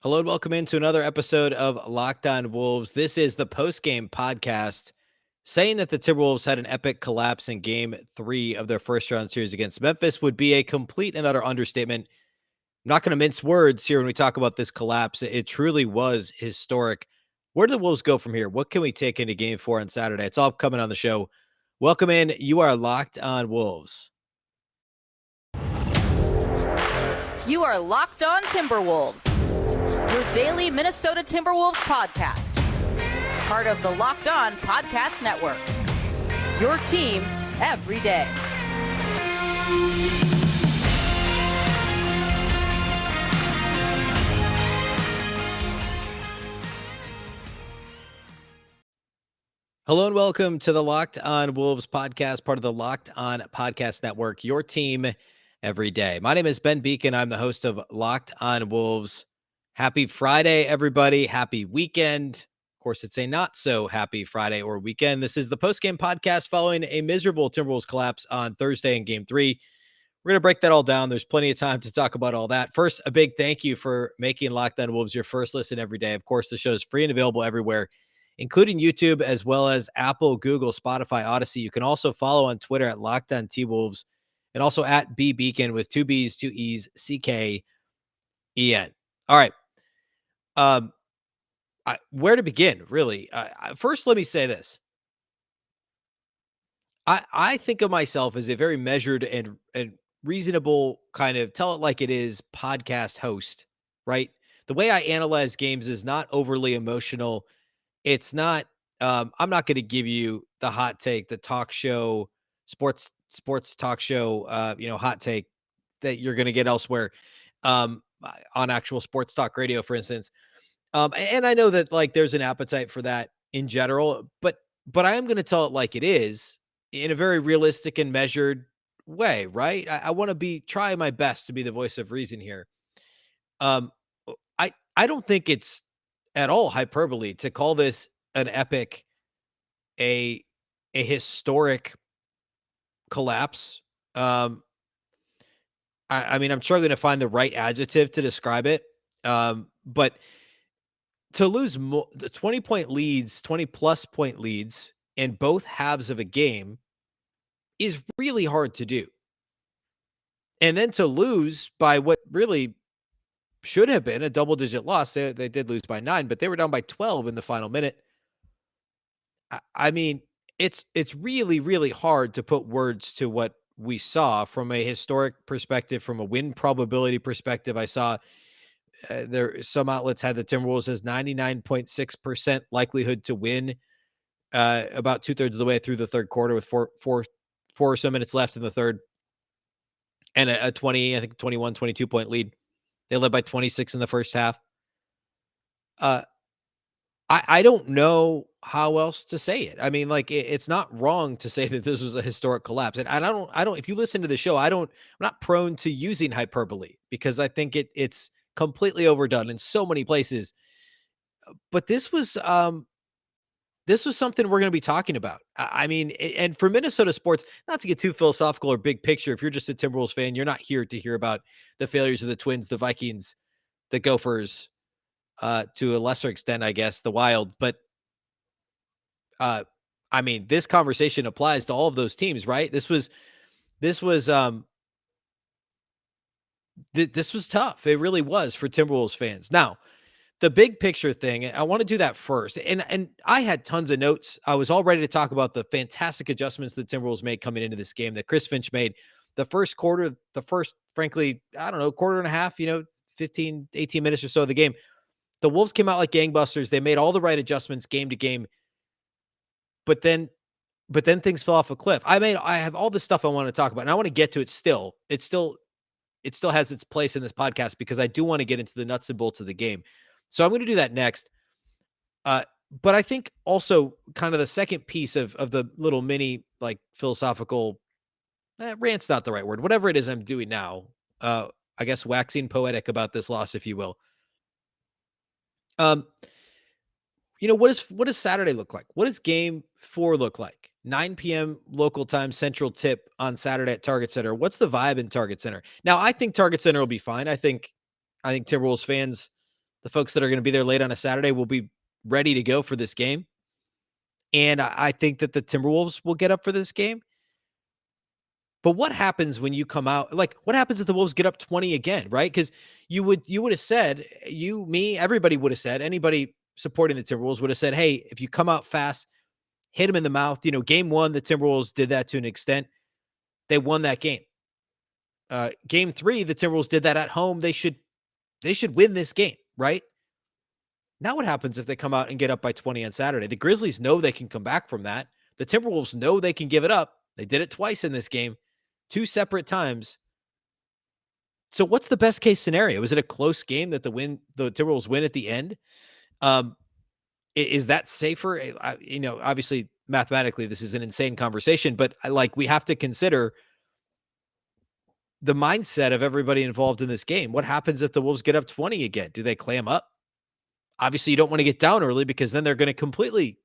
Hello and welcome into another episode of Locked On Wolves. This is the post-game podcast saying that the Timberwolves had an epic collapse in game 3 of their first round series against Memphis would be a complete and utter understatement. I'm not going to mince words here when we talk about this collapse. It truly was historic. Where do the Wolves go from here? What can we take into game 4 on Saturday? It's all coming on the show. Welcome in. You are Locked On Wolves. You are Locked On Timberwolves, your daily Minnesota Timberwolves podcast. Part of the Locked On Podcast Network. Your team every day. Hello and welcome to the Locked On Wolves podcast, part of the Locked On Podcast Network, your team every day. My name is Ben Beecken. I'm the host of Locked On Wolves. Happy Friday, everybody. Happy weekend. Of course, it's a not so happy Friday or weekend. This is the post-game podcast following a miserable Timberwolves collapse on Thursday in game 3. We're going to break that all down. There's plenty of time to talk about all that. First, a big thank you for making Locked On Wolves your first listen every day. Of course, the show is free and available everywhere, including YouTube, as well as Apple, Google, Spotify, Odyssey. You can also follow on Twitter at Locked On T-Wolves and also at Beecken with 2 B's, 2 E's, C-K-E-N. All right. Where to begin, really? First, let me say this. I think of myself as a very measured and reasonable kind of tell it like it is podcast host, right? The way I analyze games is not overly emotional. It's not, I'm not going to give you the hot take, the talk show, sports talk show, hot take that you're going to get elsewhere, on actual sports talk radio, for instance. And I know that like there's an appetite for that in general, but I am going to tell it like it is in a very realistic and measured way, right? I want to try my best to be the voice of reason here. Um, I don't think it's at all hyperbole to call this an epic, a historic collapse. I mean, I'm struggling to find the right adjective to describe it. But to lose the 20-point leads, 20-plus point leads in both halves of a game is really hard to do. And then to lose by what really should have been a double-digit loss. They did lose by 9, but they were down by 12 in the final minute. I mean, it's really, really hard to put words to what we saw from a historic perspective, from a win probability perspective. I saw some outlets had the Timberwolves as 99.6% likelihood to win about 2/3 of the way through the third quarter with four or so minutes left in the third, and a 21, 22 point lead. They led by 26 in the first half. I don't know how else to say it. I mean, like it's not wrong to say that this was a historic collapse. And I don't, if you listen to the show, I'm not prone to using hyperbole because I think it's completely overdone in so many places. But this was something we're going to be talking about. I mean, and for Minnesota sports, not to get too philosophical or big picture, if you're just a Timberwolves fan, you're not here to hear about the failures of the Twins, the Vikings, the Gophers, to a lesser extent, I guess, the Wild. But I mean, this conversation applies to all of those teams, right? This was this was tough. It really was for Timberwolves fans. Now, the big picture thing, I want to do that first. And I had tons of notes. I was all ready to talk about the fantastic adjustments the Timberwolves made coming into this game that Chris Finch made. The first quarter, frankly, I don't know, quarter and a half, 15, 18 minutes or so of the game. The Wolves came out like gangbusters. They made all the right adjustments game to game. But then things fell off a cliff. I have all this stuff I want to talk about, and I want to get to it still. It still has its place in this podcast because I do want to get into the nuts and bolts of the game. So I'm going to do that next. But I think also kind of the second piece of the little mini like philosophical rant's not the right word. Whatever it is I'm doing now, I guess waxing poetic about this loss, if you will. What does Saturday look like? What does game 4 look like? 9 p.m. local time, central tip on Saturday at Target Center. What's the vibe in Target Center? Now, I think Target Center will be fine. I think Timberwolves fans The folks that are going to be there late on a Saturday will be ready to go for this game. And I think that the Timberwolves will get up for this game. But what happens when you come out? Like, what happens if the Wolves get up 20 again, right? Because you would have said, you, me, everybody would have said, anybody supporting the Timberwolves would have said, hey, if you come out fast, hit them in the mouth. Game one, the Timberwolves did that to an extent. They won that game. Game three, the Timberwolves did that at home. They should win this game, right? Now what happens if they come out and get up by 20 on Saturday? The Grizzlies know they can come back from that. The Timberwolves know they can give it up. They did it twice in this game, 2 separate times. So what's the best case scenario? Is it a close game that the Timberwolves win at the end? Is that safer? Obviously mathematically this is an insane conversation, but we have to consider the mindset of everybody involved in this game. What happens if the Wolves get up 20 again? Do they clam up? Obviously, you don't want to get down early because then they're going to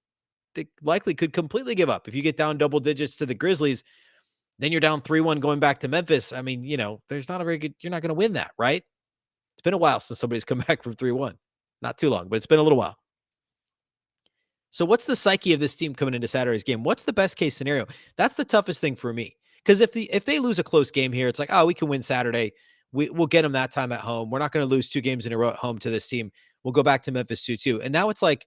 they likely could completely give up. If you get down double digits to the Grizzlies, then you're down 3-1 going back to Memphis. I mean, there's not a very good, you're not going to win that, right? It's been a while since somebody's come back from 3-1. Not too long, but it's been a little while. So what's the psyche of this team coming into Saturday's game? What's the best case scenario? That's the toughest thing for me. Because if they lose a close game here, it's like, oh, we can win Saturday. We'll get them that time at home. We're not going to lose 2 games in a row at home to this team. We'll go back to Memphis 2-2. And now it's like,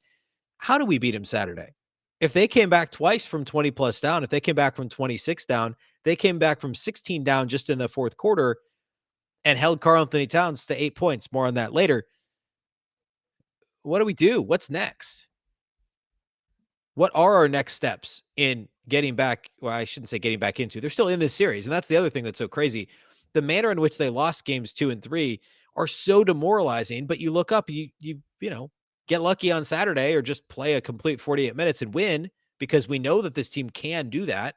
how do we beat them Saturday? If they came back twice from 20 plus down, if they came back from 26 down, they came back from 16 down just in the fourth quarter and held Karl-Anthony Towns to 8 points. More on that later. What do we do? What's next? What are our next steps in getting back? Well, I shouldn't say getting back into. They're still in this series. And that's the other thing that's so crazy. The manner in which they lost games 2 and 3 are so demoralizing, but you look up, you get lucky on Saturday or just play a complete 48 minutes and win because we know that this team can do that.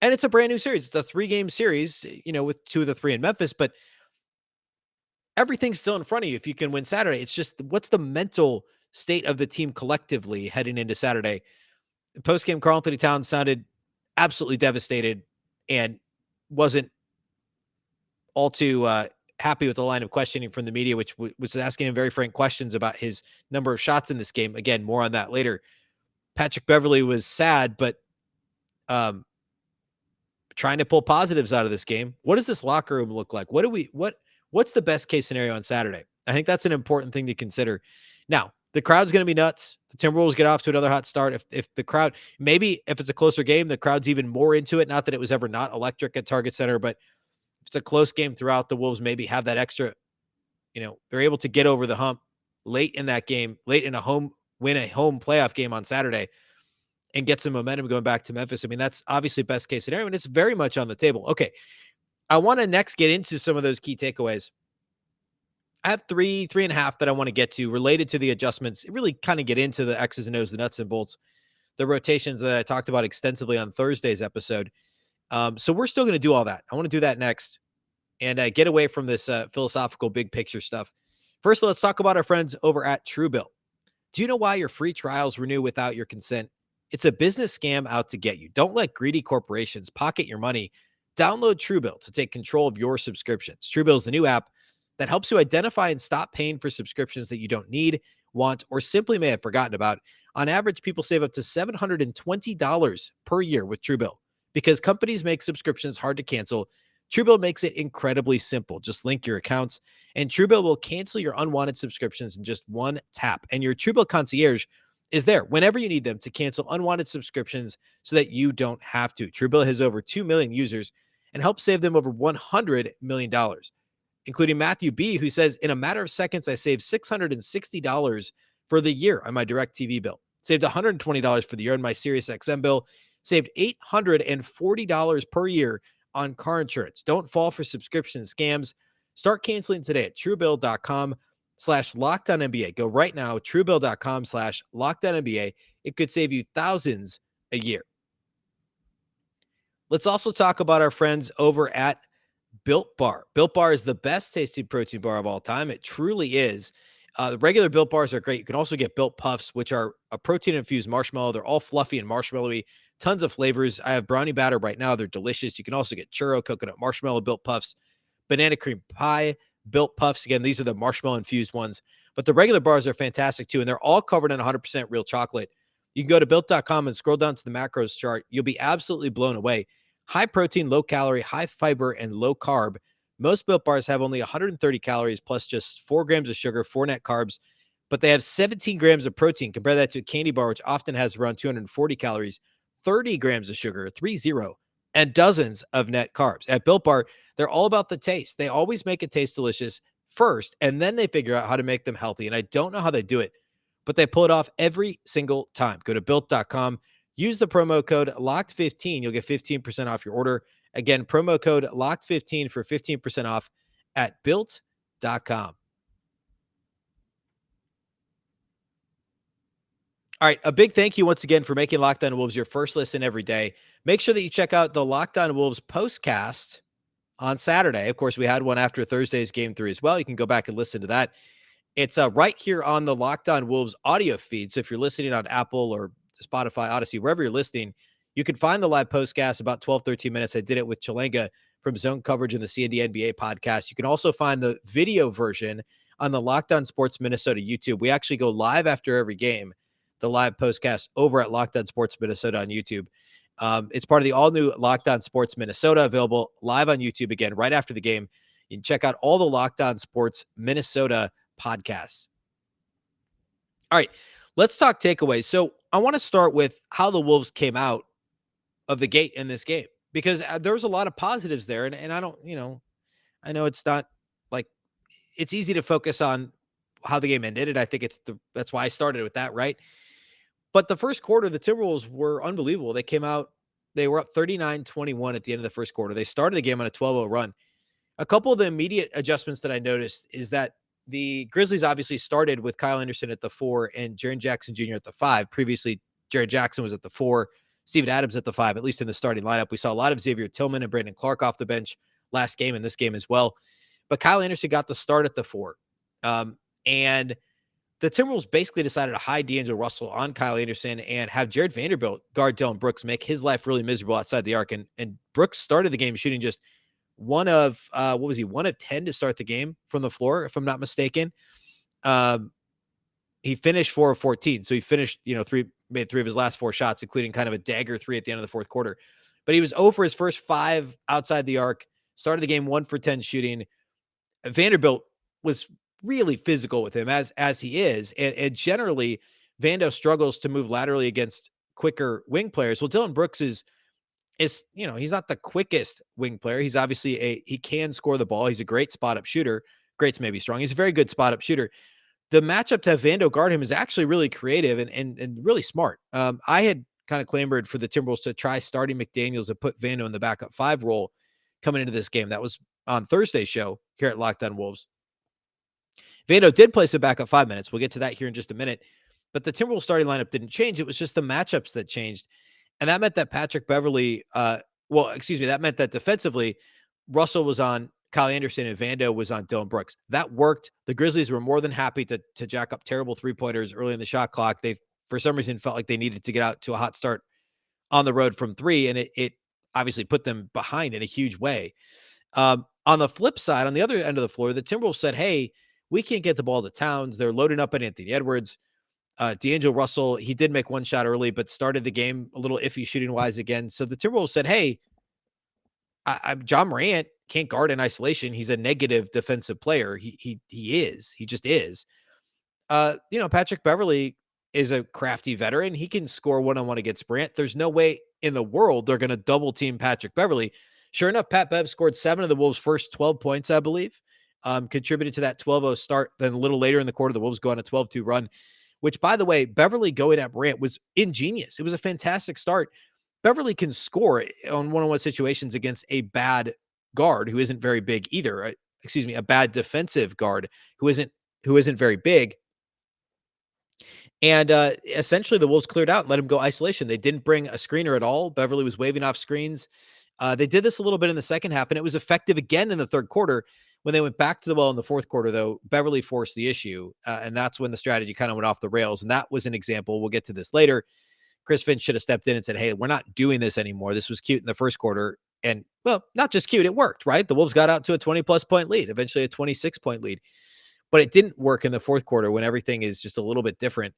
And it's a brand new series. It's a 3-game series, with 2 of the 3 in Memphis, but everything's still in front of you if you can win Saturday. It's just, what's the mental state of the team collectively heading into Saturday? Post-game, Karl-Anthony Towns sounded absolutely devastated and wasn't all too happy with the line of questioning from the media, which was asking him very frank questions about his number of shots in this game. Again, more on that later. Patrick Beverley was sad, but trying to pull positives out of this game. What does this locker room look like? What's the best case scenario on Saturday? I think that's an important thing to consider. Now, the crowd's going to be nuts. The Timberwolves get off to another hot start. If the crowd, maybe if it's a closer game, the crowd's even more into it. Not that it was ever not electric at Target Center, but if it's a close game throughout, the Wolves maybe have that extra, they're able to get over the hump late in that game, late in win a home playoff game on Saturday and get some momentum going back to Memphis. I mean, that's obviously best case scenario, and it's very much on the table. Okay. I want to next get into some of those key takeaways. I have 3.5 that I want to get to related to the adjustments. Really kind of get into the X's and O's, the nuts and bolts, the rotations that I talked about extensively on Thursday's episode. So we're still going to do all that. I want to do that next and get away from this philosophical big picture stuff. First, let's talk about our friends over at Truebill. Do you know why your free trials renew without your consent? It's a business scam out to get you. Don't let greedy corporations pocket your money. Download Truebill to take control of your subscriptions. Truebill is the new app that helps you identify and stop paying for subscriptions that you don't need, want, or simply may have forgotten about. On average, people save up to $720 per year with Truebill. Because companies make subscriptions hard to cancel, Truebill makes it incredibly simple. Just link your accounts, and Truebill will cancel your unwanted subscriptions in just one tap. And your Truebill concierge is there whenever you need them to cancel unwanted subscriptions so that you don't have to. Truebill has over 2 million users and helps save them over $100 million, including Matthew B., who says, in a matter of seconds, I saved $660 for the year on my DirecTV bill, saved $120 for the year on my SiriusXM bill, saved $840 per year on car insurance. Don't fall for subscription scams. Start canceling today at truebill.com/LockedOnNBA. Go right now, truebill.com/LockedOnNBA. It could save you thousands a year. Let's also talk about our friends over at Built Bar. Built Bar is the best tasting protein bar of all time. It truly is. The regular Built Bars are great. You can also get Built Puffs, which are a protein-infused marshmallow. They're all fluffy and marshmallowy. Tons of flavors. I have brownie batter right now. They're delicious. You can also get churro, coconut marshmallow Built Puffs, banana cream pie, Built Puffs. Again, these are the marshmallow infused ones, but the regular bars are fantastic too. And they're all covered in 100% real chocolate. You can go to built.com and scroll down to the macros chart. You'll be absolutely blown away. High protein, low calorie, high fiber, and low carb. Most Built bars have only 130 calories plus just 4 grams of sugar, 4 net carbs, but they have 17 grams of protein. Compare that to a candy bar, which often has around 240 calories, 30 grams of sugar, 30, and dozens of net carbs. At Built Bar, they're all about the taste. They always make it taste delicious first, and then they figure out how to make them healthy. And I don't know how they do it, but they pull it off every single time. Go to built.com, use the promo code LOCKED15. You'll get 15% off your order. Again, promo code LOCKED15 for 15% off at built.com. All right, a big thank you once again for making Locked On Wolves your first listen every day. Make sure that you check out the Locked On Wolves postcast on Saturday. Of course, we had one after Thursday's game 3 as well. You can go back and listen to that. It's right here on the Locked On Wolves audio feed. So if you're listening on Apple or Spotify, Odyssey, wherever you're listening, you can find the live postcast about 12, 13 minutes. I did it with Chilenga from Zone Coverage and the CND NBA podcast. You can also find the video version on the Locked On Sports Minnesota YouTube. We actually go live after every game, the live postcast over at Locked On Sports Minnesota on YouTube. It's part of the all-new Locked On Sports Minnesota, available live on YouTube again right after the game. You can check out all the Locked On Sports Minnesota podcasts. All right, let's talk takeaways. So I want to start with how the Wolves came out of the gate in this game, because there was a lot of positives there. And I don't, I know it's not like it's easy to focus on how the game ended. And I think that's why I started with that, right? But the first quarter, the Timberwolves were unbelievable. They came out, they were up 39-21 at the end of the first quarter. They started the game on a 12-0 run. A couple of the immediate adjustments that I noticed is that the Grizzlies obviously started with Kyle Anderson at the 4 and Jaren Jackson Jr. at the 5. Previously, Jaren Jackson was at the 4, Steven Adams at the 5, at least in the starting lineup. We saw a lot of Xavier Tillman and Brandon Clark off the bench last game and this game as well. But Kyle Anderson got the start at the 4. And the Timberwolves basically decided to hide D'Angelo Russell on Kyle Anderson and have Jared Vanderbilt guard Dillon Brooks, make his life really miserable outside the arc. And Brooks started the game shooting just one of 10 to start the game from the floor, if I'm not mistaken. He finished 4 of 14. So he finished, made 3 of his last 4 shots, including kind of a dagger 3 at the end of the fourth quarter. But he was 0 for his first 5 outside the arc, started the game 1 for 10 shooting. Vanderbilt was really physical with him as he is. And generally Vando struggles to move laterally against quicker wing players. Well, Dillon Brooks is, he's not the quickest wing player. He's obviously he can score the ball. He's a great spot up shooter. Great's maybe strong. He's a very good spot up shooter. The matchup to have Vando guard him is actually really creative and really smart. I had kind of clamored for the Timberwolves to try starting McDaniels and put Vando in the backup 5 role coming into this game. That was on Thursday's show here at Locked On Wolves. Vando did play some backup 5 minutes. We'll get to that here in just a minute. But the Timberwolves starting lineup didn't change. It was just the matchups that changed. And that meant that Patrick Beverley, that meant that defensively, Russell was on Kyle Anderson and Vando was on Dillon Brooks. That worked. The Grizzlies were more than happy to jack up terrible 3-pointers early in the shot clock. They, for some reason, felt like they needed to get out to a hot start on the road from 3, and it obviously put them behind in a huge way. On the flip side, on the other end of the floor, the Timberwolves said, hey, we can't get the ball to Towns. They're loading up on Anthony Edwards. D'Angelo Russell, he did make 1 shot early, but started the game a little iffy shooting-wise again. So the Timberwolves said, hey, John Morant can't guard in isolation. He's a negative defensive player. He just is. Patrick Beverley is a crafty veteran. He can score one-on-one against Morant. There's no way in the world they're going to double-team Patrick Beverley. Sure enough, Pat Bev scored 7 of the Wolves' first 12 points, I believe. Contributed to that 12-0 start. Then a little later in the quarter, the Wolves go on a 12-2 run, which, by the way, Beverley going at Morant was ingenious. It was a fantastic start. Beverley can score on one-on-one situations against a bad guard who isn't very big either. A bad defensive guard who isn't very big. And essentially the Wolves cleared out and let him go isolation. They didn't bring a screener at all. Beverley was waving off screens. They did this a little bit in the second half, and it was effective again in the third quarter. When they went back to the well in the fourth quarter, though, Beverley forced the issue, and that's when the strategy kind of went off the rails. And that was an example. We'll get to this later. Chris Finch should have stepped in and said, hey, we're not doing this anymore. This was cute in the first quarter. And, well, not just cute, it worked, right? The Wolves got out to a 20-plus point lead, eventually a 26-point lead. But it didn't work in the fourth quarter when everything is just a little bit different.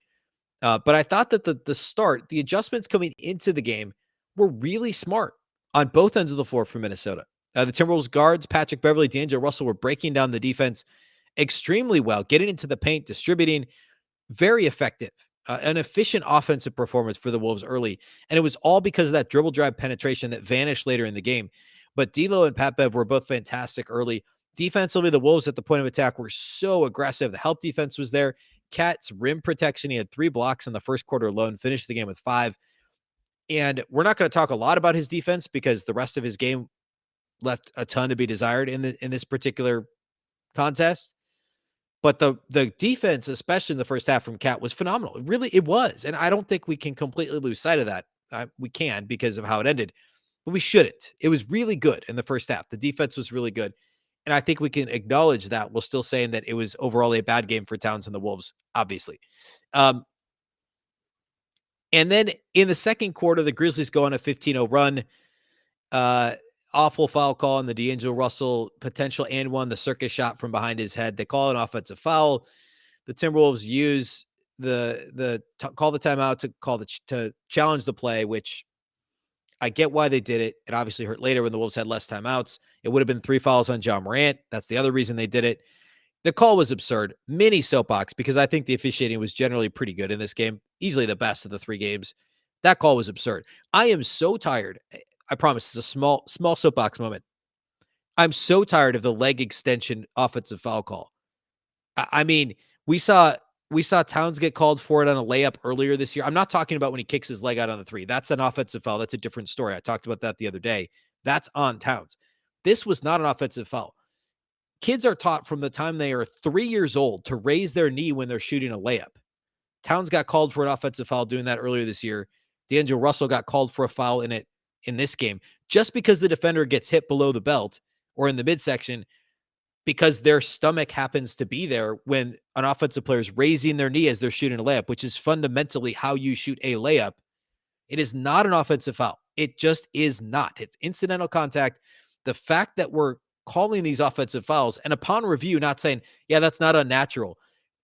But I thought that the adjustments coming into the game were really smart on both ends of the floor for Minnesota. The Timberwolves guards, Patrick Beverley, D'Angelo Russell, were breaking down the defense extremely well, getting into the paint, distributing, very effective. An efficient offensive performance for the Wolves early. And it was all because of that dribble drive penetration that vanished later in the game. But D'Lo and Pat Bev were both fantastic early. Defensively, the Wolves at the point of attack were so aggressive. The help defense was there. Cat's rim protection. He had 3 blocks in the first quarter alone, finished the game with 5. And we're not going to talk a lot about his defense because the rest of his game left a ton to be desired in this particular contest. But the defense, especially in the first half from Cat, was phenomenal. It was. And I don't think we can completely lose sight of that. We can because of how it ended, but we shouldn't. It was really good in the first half. The defense was really good. And I think we can acknowledge that while still saying that it was overall a bad game for Towns and the Wolves, obviously. And then in the second quarter, the Grizzlies go on a 15-0 run. Awful foul call on the D'Angelo Russell potential and one, the circus shot from behind his head. They call an offensive foul. The Timberwolves use call the timeout to challenge the play, which I get why they did it. It obviously hurt later when the Wolves had less timeouts. It would have been 3 fouls on John Morant. That's the other reason they did it. The call was absurd. Mini soapbox, because I think the officiating was generally pretty good in this game. Easily the best of the 3 games. That call was absurd. I am so tired. I promise it's a small soapbox moment. I'm so tired of the leg extension offensive foul call. I mean, we saw Towns get called for it on a layup earlier this year. I'm not talking about when he kicks his leg out on the 3. That's an offensive foul. That's a different story. I talked about that the other day. That's on Towns. This was not an offensive foul. Kids are taught from the time they are 3 years old to raise their knee when they're shooting a layup. Towns got called for an offensive foul doing that earlier this year. D'Angelo Russell got called for a foul in this game. Just because the defender gets hit below the belt or in the midsection, because their stomach happens to be there when an offensive player is raising their knee as they're shooting a layup, which is fundamentally how you shoot a layup. It is not an offensive foul. It just is not. It's incidental contact. The fact that we're calling these offensive fouls and upon review, not saying, yeah, that's not unnatural.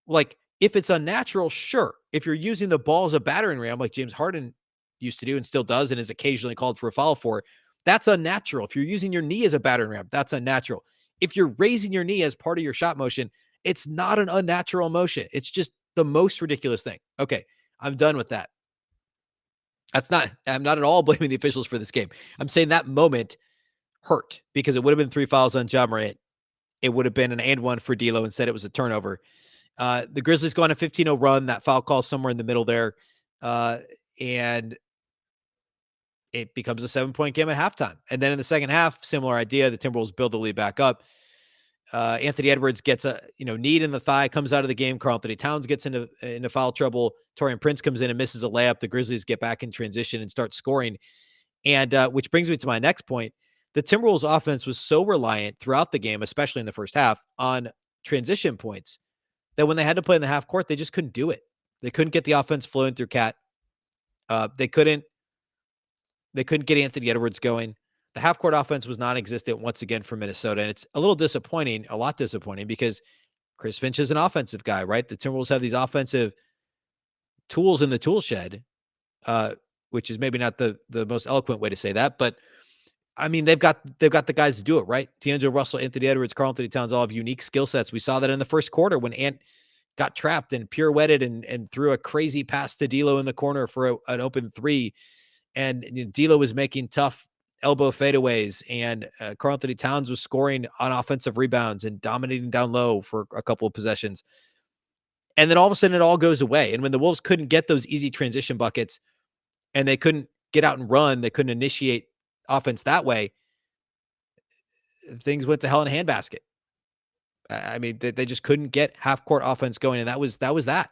Like, if it's unnatural, sure. If you're using the ball as a battering ram, like James Harden used to do and still does and is occasionally called for a foul for, that's unnatural. If you're using your knee as a battering ram, that's unnatural. If you're raising your knee as part of your shot motion, it's not an unnatural motion. It's just the most ridiculous thing. Okay, I'm done with that. I'm not at all blaming the officials for this game. I'm saying that moment hurt because it would have been 3 fouls on John Morant. It would have been an and 1 for D'Lo. Instead, it was a turnover. The Grizzlies go on a 15-0 run. That foul call somewhere in the middle there. And it becomes a 7-point game at halftime. And then in the second half, similar idea. The Timberwolves build the lead back up. Anthony Edwards gets a knee in the thigh, comes out of the game. Karl-Anthony Towns gets into foul trouble. Taurean Prince comes in and misses a layup. The Grizzlies get back in transition and start scoring. And which brings me to my next point. The Timberwolves offense was so reliant throughout the game, especially in the first half, on transition points that when they had to play in the half court, they just couldn't do it. They couldn't get the offense flowing through Cat. They couldn't get Anthony Edwards going. The half court offense was non-existent once again for Minnesota. And it's a lot disappointing because Chris Finch is an offensive guy, right? The Timberwolves have these offensive tools in the tool shed, which is maybe not the most eloquent way to say that, but I mean, they've got the guys to do it, right? D'Angelo Russell, Anthony Edwards, Karl-Anthony Towns all have unique skill sets. We saw that in the first quarter when Ant got trapped and pirouetted and threw a crazy pass to D'Lo in the corner for an open 3. And D'Lo was making tough elbow fadeaways, and Karl-Anthony Towns was scoring on offensive rebounds and dominating down low for a couple of possessions. And then all of a sudden it all goes away. And when the Wolves couldn't get those easy transition buckets and they couldn't get out and run, they couldn't initiate offense that way, things went to hell in a handbasket. I mean, they just couldn't get half court offense going. And that was that.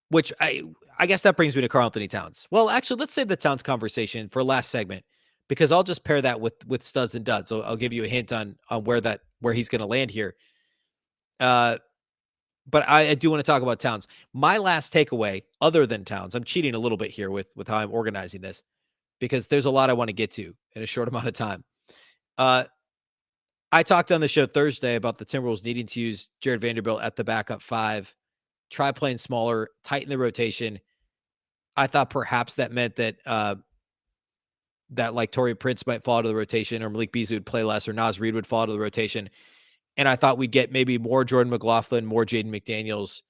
Which I guess that brings me to Karl-Anthony Towns. Well, actually, let's save the Towns conversation for last segment because I'll just pair that with studs and duds. So I'll give you a hint on where he's going to land here. But I do want to talk about Towns. My last takeaway, other than Towns, I'm cheating a little bit here with how I'm organizing this because there's a lot I want to get to in a short amount of time. Uh, I talked on the show Thursday about the Timberwolves needing to use Jared Vanderbilt at the backup 5, try playing smaller, tighten the rotation. I thought perhaps that meant that that like Torrey Prince might fall out of the rotation, or Malik Beasley would play less, or Naz Reid would fall out of the rotation. And I thought we'd get maybe more Jordan McLaughlin, more Jaden McDaniels.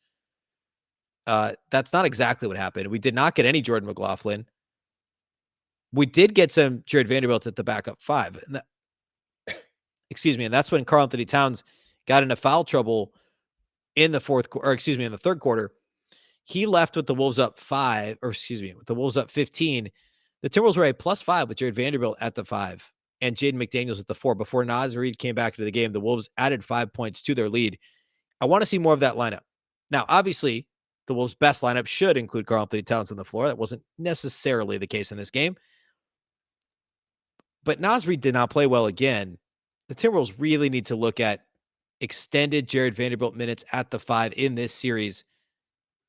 That's not exactly what happened. We did not get any Jordan McLaughlin. We did get some Jared Vanderbilt at the backup 5. And excuse me. And that's when Karl-Anthony Towns got into foul trouble in the in the third quarter. He left with the Wolves up 5, or excuse me, with the Wolves up 15. The Timberwolves were a +5 with Jared Vanderbilt at the 5 and Jaden McDaniels at the 4. Before Naz Reid came back into the game, the Wolves added 5 points to their lead. I want to see more of that lineup. Now, obviously, the Wolves' best lineup should include Karl-Anthony Towns on the floor. That wasn't necessarily the case in this game. But Naz Reid did not play well again. The Timberwolves really need to look at extended Jared Vanderbilt minutes at the 5 in this series.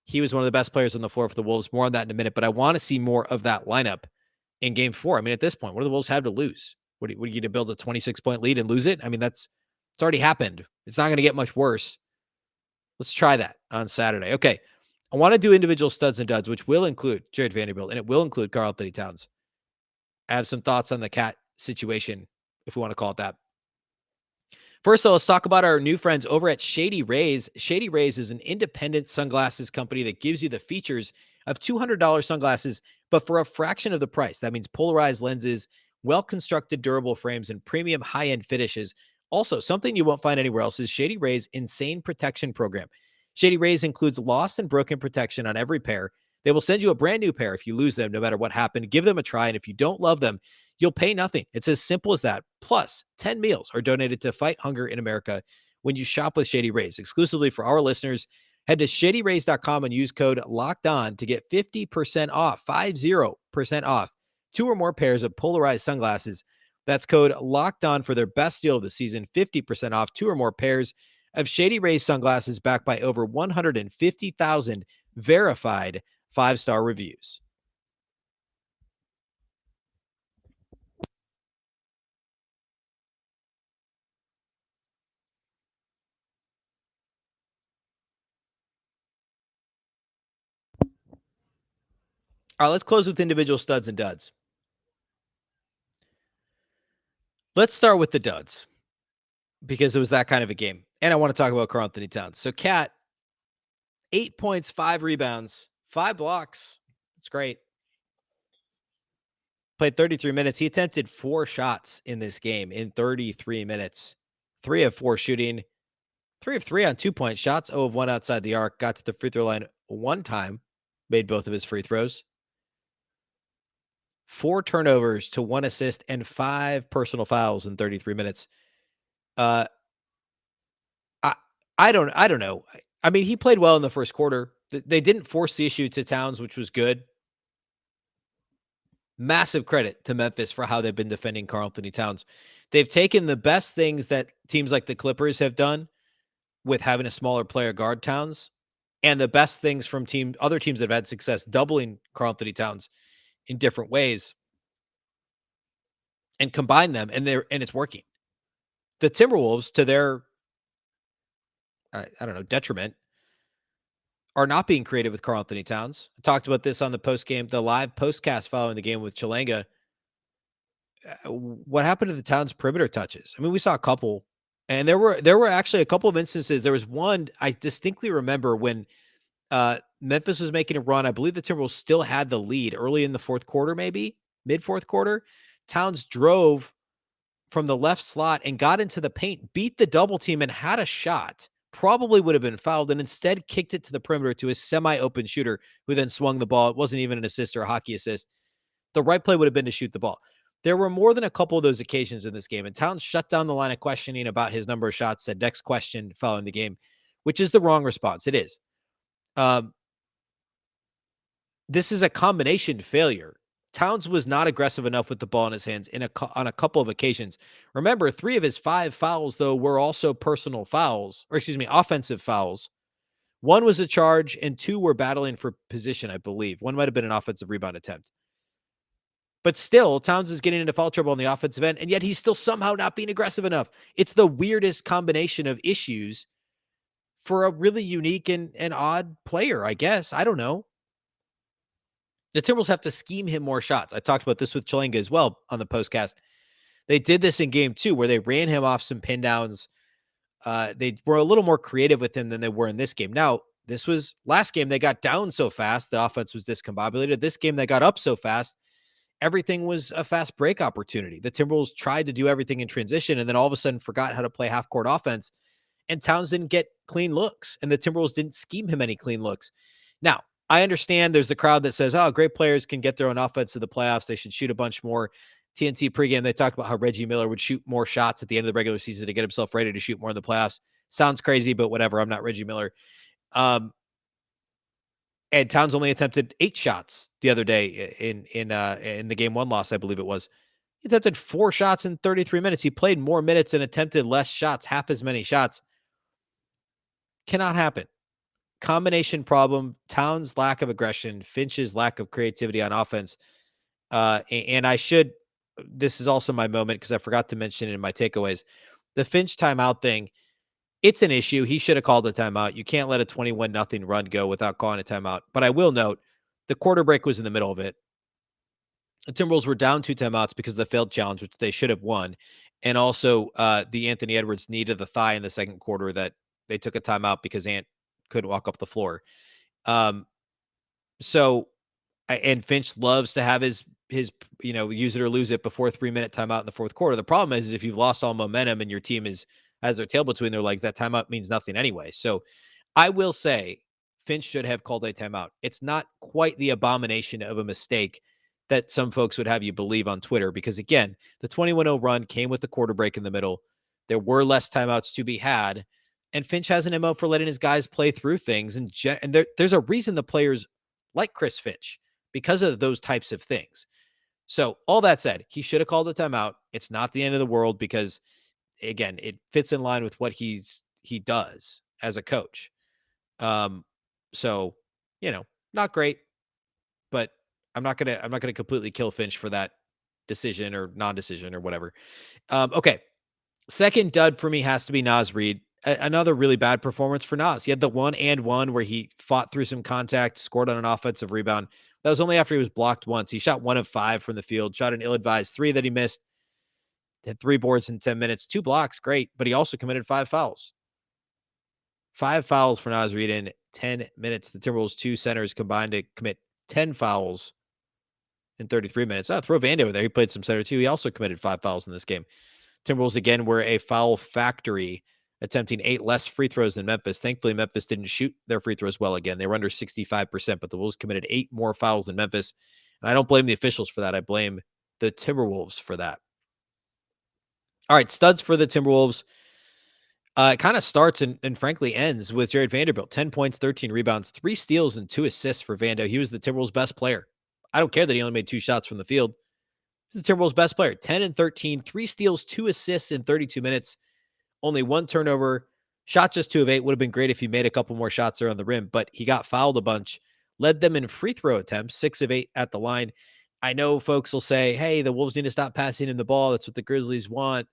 He was one of the best players on the floor for the Wolves. More on that in a minute, but I want to see more of that lineup in game 4. I mean, at this point, what do the Wolves have to lose? What are you going to build a 26-point lead and lose it? I mean, it's already happened. It's not going to get much worse. Let's try that on Saturday. Okay. I want to do individual studs and duds, which will include Jared Vanderbilt, and it will include Karl-Anthony Towns. I have some thoughts on the cat situation, if we want to call it that. First, though, let's talk about our new friends over at Shady Rays. Shady Rays is an independent sunglasses company that gives you the features of $200 sunglasses, but for a fraction of the price. That means polarized lenses, well-constructed durable frames, and premium high-end finishes. Also, something you won't find anywhere else is Shady Rays' Insane Protection Program. Shady Rays includes lost and broken protection on every pair. They will send you a brand new pair if you lose them, no matter what happened. Give them a try, and if you don't love them, you'll pay nothing. It's as simple as that. Plus, 10 meals are donated to fight hunger in America when you shop with Shady Rays. Exclusively for our listeners, head to shadyrays.com and use code LOCKEDON to get 50% off, 50% off, 2 or more pairs of polarized sunglasses. That's code LOCKEDON for their best deal of the season, 50% off, 2 or more pairs of Shady Rays sunglasses backed by over 150,000 verified 5-star reviews. All right, let's close with individual studs and duds. Let's start with the duds because it was that kind of a game. And I want to talk about Karl-Anthony Towns. So Cat, 8 points, 5 rebounds, 5 blocks. It's great. Played 33 minutes. He attempted 4 shots in this game in 33 minutes. 3 of 4 shooting. 3 of 3 on 2-point shots. 0 of 1 outside the arc. Got to the free throw line 1 time. Made both of his free throws. 4 turnovers to 1 assist and 5 personal fouls in 33 minutes. I don't know. I mean, he played well in the first quarter. They didn't force the issue to Towns, which was good. Massive credit to Memphis for how they've been defending Karl-Anthony Towns. They've taken the best things that teams like the Clippers have done with having a smaller player guard Towns, and the best things from other teams that have had success doubling Karl-Anthony Towns in different ways and combine them, and it's working. The Timberwolves, to their detriment, are not being creative with Karl-Anthony Towns. I talked about this on the live postcast following the game with Chilanga. What happened to the Towns perimeter touches? I mean, we saw a couple, and there were actually a couple of instances. There was one I distinctly remember when Memphis was making a run. I believe the Timberwolves still had the lead early in the fourth quarter, maybe mid-fourth quarter. Towns drove from the left slot and got into the paint, beat the double team, and had a shot. Probably would have been fouled, and instead kicked it to the perimeter to a semi-open shooter who then swung the ball. It wasn't even an assist or a hockey assist. The right play would have been to shoot the ball. There were more than a couple of those occasions in this game, and Towns shut down the line of questioning about his number of shots, said next question following the game, which is the wrong response. It is. This is a combination failure. Towns was not aggressive enough with the ball in his hands on a couple of occasions. Remember, 3 of his 5 fouls, though, were also personal fouls, or offensive fouls. One was a charge, and 2 were battling for position, I believe. One might have been an offensive rebound attempt. But still, Towns is getting into foul trouble on the offensive end, and yet he's still somehow not being aggressive enough. It's the weirdest combination of issues for a really unique and odd player, I guess. I don't know. The Timberwolves have to scheme him more shots. I talked about this with Chilenga as well on the postcast. They did this in game 2 where they ran him off some pin downs. They were a little more creative with him than they were in this game. Now, this was last game. They got down so fast. The offense was discombobulated. This game, they got up so fast. Everything was a fast break opportunity. The Timberwolves tried to do everything in transition and then all of a sudden forgot how to play half court offense. And Towns didn't get clean looks, and the Timberwolves didn't scheme him any clean looks. Now, I understand there's the crowd that says, oh, great players can get their own offense to the playoffs. They should shoot a bunch more. TNT pregame, they talked about how Reggie Miller would shoot more shots at the end of the regular season to get himself ready to shoot more in the playoffs. Sounds crazy, but whatever. I'm not Reggie Miller. And Towns only attempted 8 shots the other day in the game 1 loss, I believe it was. He attempted 4 shots in 33 minutes. He played more minutes and attempted less shots, half as many shots. Cannot happen. Combination problem, Towns' lack of aggression, Finch's lack of creativity on offense. And this is also my moment because I forgot to mention it in my takeaways. The Finch timeout thing, it's an issue. He should have called a timeout. You can't let a 21-0 run go without calling a timeout. But I will note, the quarter break was in the middle of it. The Timberwolves were down 2 timeouts because of the failed challenge, which they should have won. And also the Anthony Edwards knee to the thigh in the second quarter that they took a timeout because Ant couldn't walk up the floor. And Finch loves to have his use it or lose it before 3-minute timeout in the fourth quarter. The problem is if you've lost all momentum and your team has their tail between their legs, that timeout means nothing anyway. So I will say Finch should have called a timeout. It's not quite the abomination of a mistake that some folks would have you believe on Twitter, because again, the 21-0 run came with the quarter break in the middle. There were less timeouts to be had. And Finch has an MO for letting his guys play through things. And there's a reason the players like Chris Finch, because of those types of things. So all that said, he should have called a timeout. It's not the end of the world because, again, it fits in line with what he does as a coach. So, not great, but I'm not gonna completely kill Finch for that decision or non-decision or whatever. Okay. Second dud for me has to be Naz Reid. Another really bad performance for Naz. He had the 1-and-1 where he fought through some contact, scored on an offensive rebound. That was only after he was blocked once. He shot 1 of 5 from the field, shot an ill-advised 3 that he missed, had 3 boards in 10 minutes, 2 blocks, great, but he also committed 5 fouls. 5 fouls for Naz Reid in 10 minutes. The Timberwolves 2 centers combined to commit 10 fouls in 33 minutes. Throw Vando over there. He played some center too. He also committed 5 fouls in this game. Timberwolves again were a foul factory, attempting 8 less free throws than Memphis. Thankfully, Memphis didn't shoot their free throws well again. They were under 65%, but the Wolves committed 8 more fouls than Memphis. And I don't blame the officials for that. I blame the Timberwolves for that. All right, studs for the Timberwolves. It kind of starts and frankly ends with Jared Vanderbilt. 10 points, 13 rebounds, 3 steals, and 2 assists for Vando. He was the Timberwolves' best player. I don't care that he only made 2 shots from the field. He's the Timberwolves' best player. 10 and 13, 3 steals, 2 assists in 32 minutes. Only 1 turnover. Shot just 2 of 8. Would have been great if he made a couple more shots there on the rim, but he got fouled a bunch. Led them in free throw attempts, 6 of 8 at the line. I know folks will say, hey, the Wolves need to stop passing him the ball. That's what the Grizzlies want.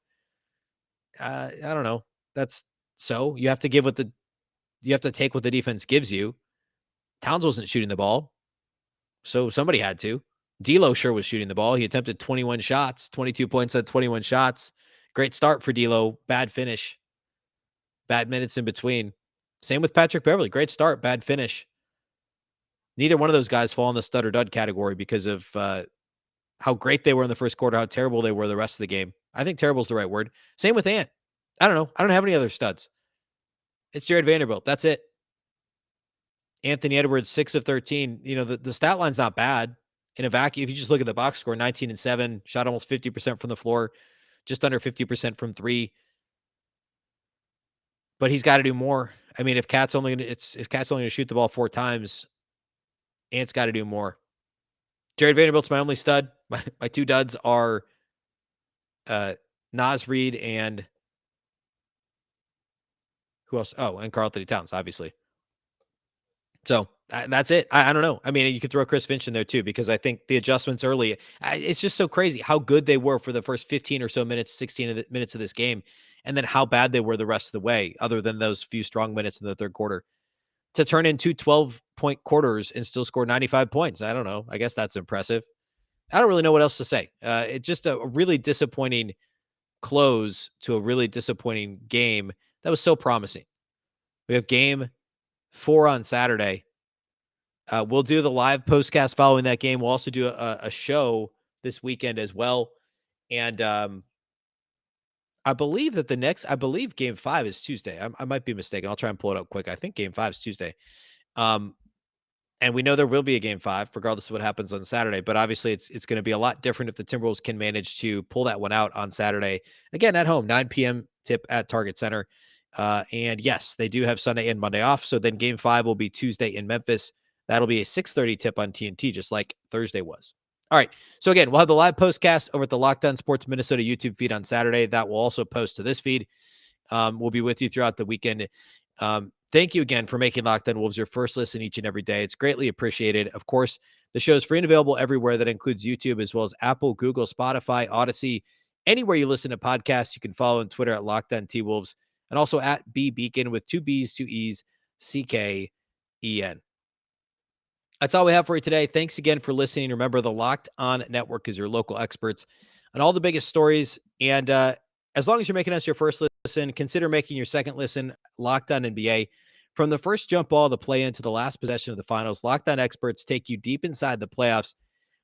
I don't know. You have to take what the defense gives you. Towns wasn't shooting the ball, so somebody had to. D'Lo sure was shooting the ball. He attempted 21 shots, 22 points on 21 shots. Great start for D'Lo. Bad finish. Bad minutes in between. Same with Patrick Beverley. Great start, bad finish. Neither one of those guys fall in the stud or dud category because of how great they were in the first quarter, how terrible they were the rest of the game. I think terrible is the right word. Same with Ant. I don't know. I don't have any other studs. It's Jared Vanderbilt. That's it. Anthony Edwards, 6 of 13. The stat line's not bad. In a vacuum, if you just look at the box score, 19 and 7, shot almost 50% from the floor, just under 50% from 3. But he's got to do more. I mean, if Cat's only going to shoot the ball 4 times, Ant's got to do more. Jared Vanderbilt's my only stud. My 2 duds are Naz Reid and who else? Oh, and Karl-Anthony Towns, obviously. So that's it. I don't know. I mean, you could throw Chris Finch in there too, because I think the adjustments early, it's just so crazy how good they were for the first 15 or so minutes, 16 minutes of this game, and then how bad they were the rest of the way, other than those few strong minutes in the third quarter, to turn into 12-point quarters and still score 95 points. I don't know. I guess that's impressive. I don't really know what else to say. It's just a really disappointing close to a really disappointing game that was so promising. We have game 4 on Saturday. We'll do the live postcast following that game. We'll also do a show this weekend as well. And I believe that game 5 is Tuesday. I might be mistaken. I'll try and pull it up quick. I think game 5 is Tuesday. And we know there will be a game 5, regardless of what happens on Saturday. But obviously, it's going to be a lot different if the Timberwolves can manage to pull that one out on Saturday. Again, at home, 9 p.m. tip at Target Center. And yes, they do have Sunday and Monday off. So then game 5 will be Tuesday in Memphis. That'll be a 6:30 tip on TNT, just like Thursday was. All right. So again, we'll have the live postcast over at the Locked On Sports Minnesota YouTube feed on Saturday. That will also post to this feed. We'll be with you throughout the weekend. Thank you again for making Locked On Wolves your first listen each and every day. It's greatly appreciated. Of course, the show is free and available everywhere. That includes YouTube, as well as Apple, Google, Spotify, Odyssey, anywhere you listen to podcasts. You can follow on Twitter at Locked On T-Wolves, and also at Beecken with 2 B's, 2 E's, CKEN. That's all we have for you today. Thanks again for listening. Remember, the Locked On Network is your local experts on all the biggest stories. And as long as you're making us your first listen, consider making your second listen Locked On NBA. From the first jump ball, the play into the last possession of the finals, Locked On experts take you deep inside the playoffs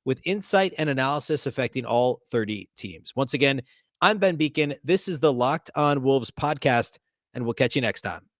with insight and analysis affecting all 30 teams. Once again, I'm Ben Beecken. This is the Locked On Wolves podcast, and we'll catch you next time.